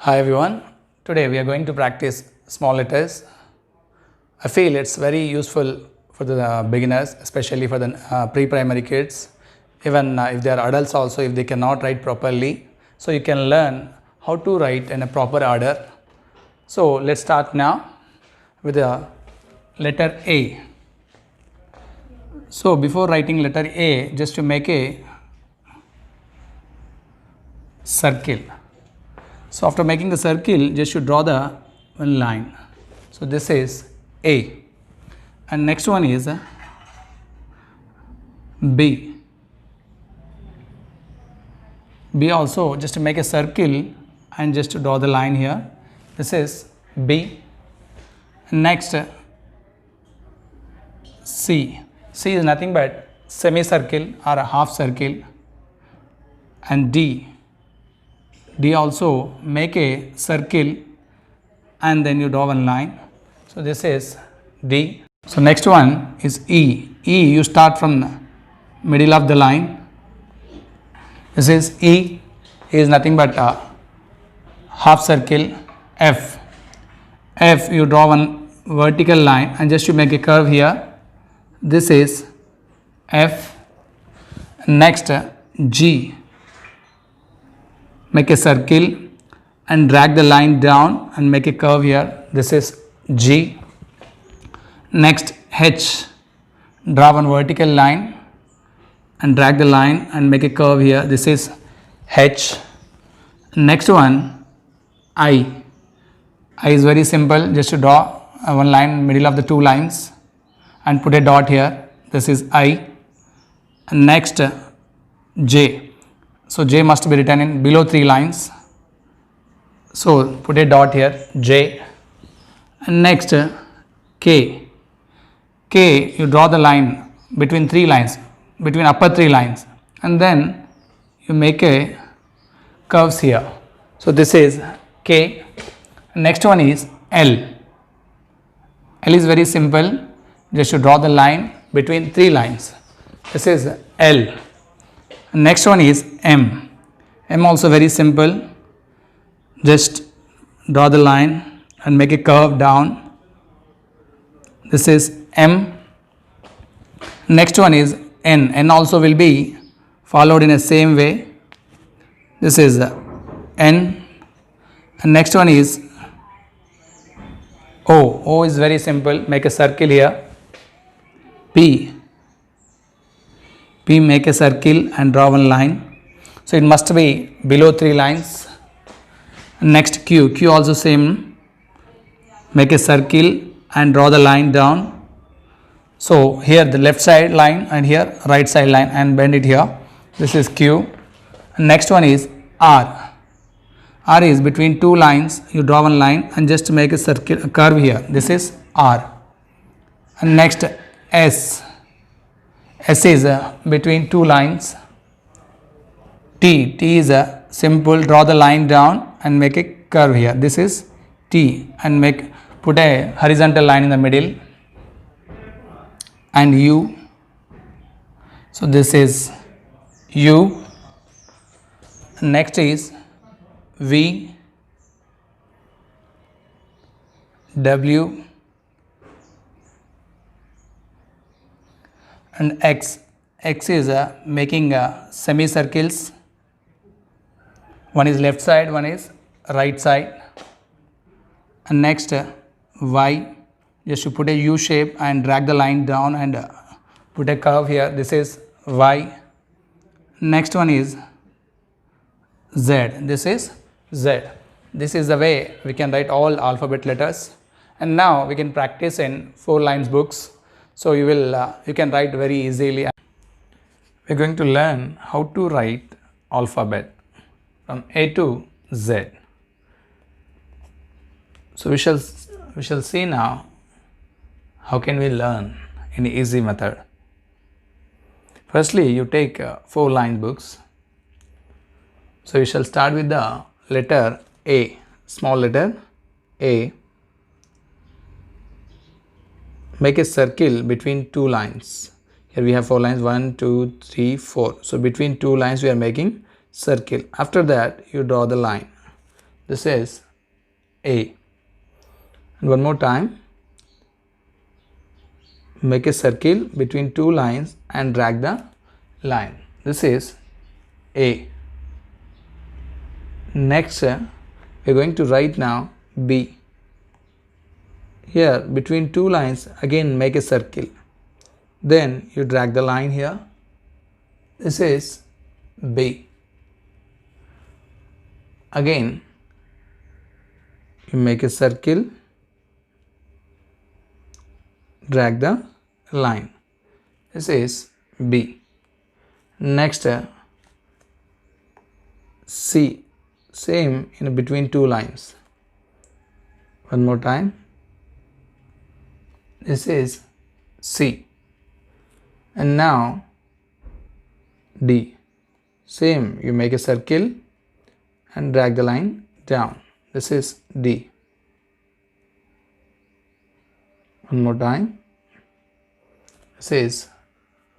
Hi everyone, today we are going to practice small letters. I feel it's very useful for the beginners, especially for the pre-primary kids, even if they are adults also, if they cannot write properly. So you can learn how to write in a proper order. So let's start now with the letter A. So before writing letter A, just to make a circle. So after making the circle, just you draw the one line. So this is A. And next one is B. B also just to make a circle and just to draw the line here. This is B. Next C. C is nothing but semicircle or a half circle. And D. D also make a circle and then you draw one line. So this is D. So next one is E. E you start from the middle of the line. This is E. E is nothing but a half circle. F. F you draw one vertical line and just you make a curve here. This is F. Next G. Make a circle and drag the line down and make a curve here. This is G. Next H. Draw one vertical line and drag the line and make a curve here. This is H. Next one I. I is very simple. Just to draw one line middle of the two lines and put a dot here. This is I. And next J. So J must be written in below 3 lines. So put a dot here, J. And next K. K you draw the line between 3 lines, between upper 3 lines, and then you make a curves here. So this is K. Next one is L. L is very simple. Just to draw the line between 3 lines. This is L. Next one is M. M also very simple. Just draw the line and make a curve down. This is M. Next one is N. N also will be followed in the same way. This is N. And next one is O. O is very simple. Make a circle here. P. P make a circle and draw one line. So it must be below 3 lines. Next Q. Q also same. Make a circle and draw the line down. So here the left side line and here right side line and bend it here. This is Q. Next one is R. R is between 2 lines. You draw one line and just make a circle, a curve here. This is R. And next S. S is between 2 lines. T. T is simple. Draw the line down and make a curve here. This is T and put a horizontal line in the middle. And U. So this is U. Next is V. W. And X. X is making semicircles. One is left side, one is right side. And next Y. Just to put a U shape and drag the line down and put a curve here. This is Y. Next one is Z. This is Z. This is the way we can write all alphabet letters. And now we can practice in 4 lines books. So you can write very easily. We're going to learn how to write alphabet from A to Z. So we shall see now how can we learn in an easy method. Firstly, you take 4 line books. So we shall start with the letter A, small letter A. Make a circle between 2 lines. Here we have 4 lines, 1, 2, 3, 4. So between 2 lines we are making circle. After that you draw the line. This is A. And one more time, make a circle between two lines and drag the line. This is A. Next, we are going to write now B. Here between two lines, again make a circle. Then you drag the line here. This is B. Again, you make a circle, drag the line. This is B. Next, C. Same in between two lines. One more time. This is C. And now D. Same, you make a circle and drag the line down. This is D. One more time. This is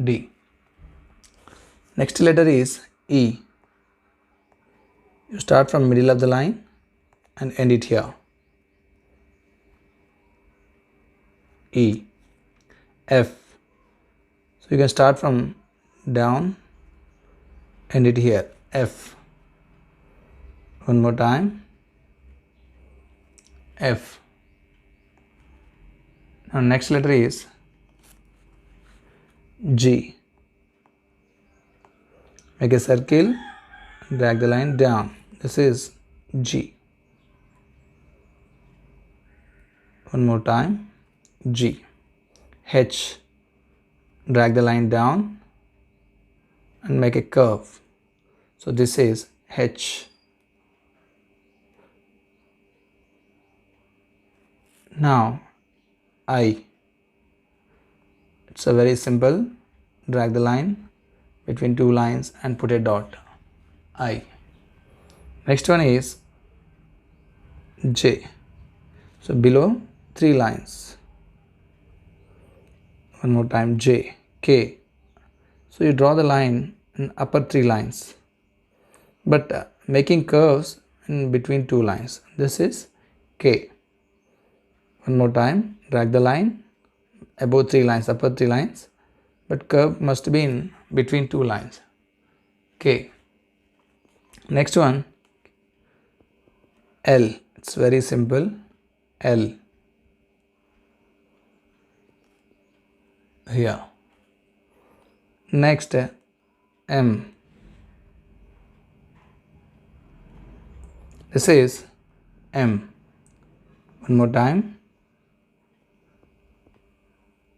D. Next letter is E. You start from middle of the line and end it here. E. F. So you can start from down, end it here. F. One more time. F. Now next letter is G. Make a circle, drag the line down. This is G. One more time. G. H. Drag the line down and make a curve. So this is H. Now I. It's a very simple. Drag the line between two lines and put a dot. I. Next one is J. So below three lines. One more time. J. K. So you draw the line in upper three lines, but making curves in between two lines. This is K. One more time. Drag the line above three lines, upper three lines, but curve must be in between two lines. K. Next one, L. It's very simple. L. Here. Next, M. This is M. One more time.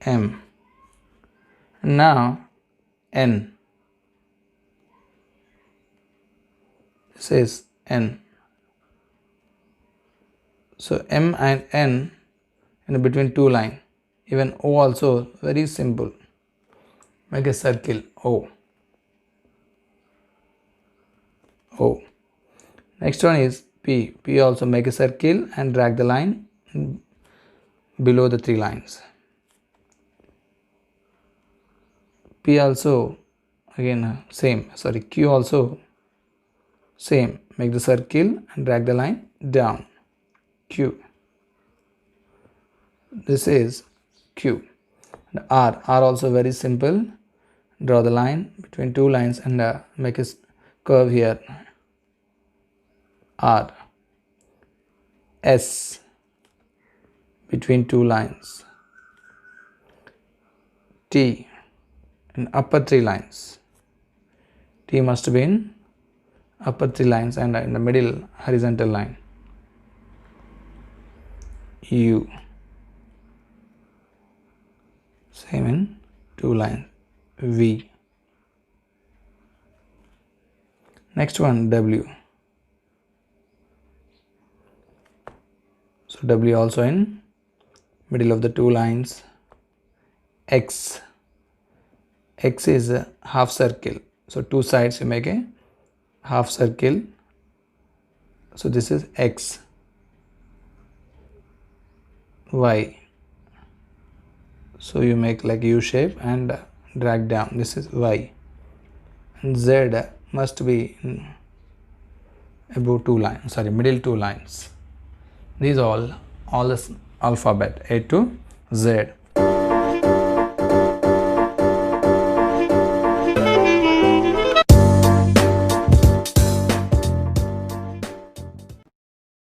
M. Now N. This is N. So M and N in between two lines. Even O also very simple. Make a circle. O. O. Next one is P. P also make a circle and drag the line below the three lines. P also again same. Q also same. Make the circle and drag the line down. Q. This is Q. And R. R also very simple. Draw the line between two lines and make a curve here. R. S. Between two lines. T. In upper three lines. T must be in upper three lines and in the middle horizontal line. U. Same in two lines. V. Next one, W. So W also in middle of the two lines. X. X is a half circle. So two sides you make a half circle. So this is X. Y. So you make like U shape and drag down. This is Y. And Z must be in above two lines, sorry, middle two lines. These all this alphabet A to Z.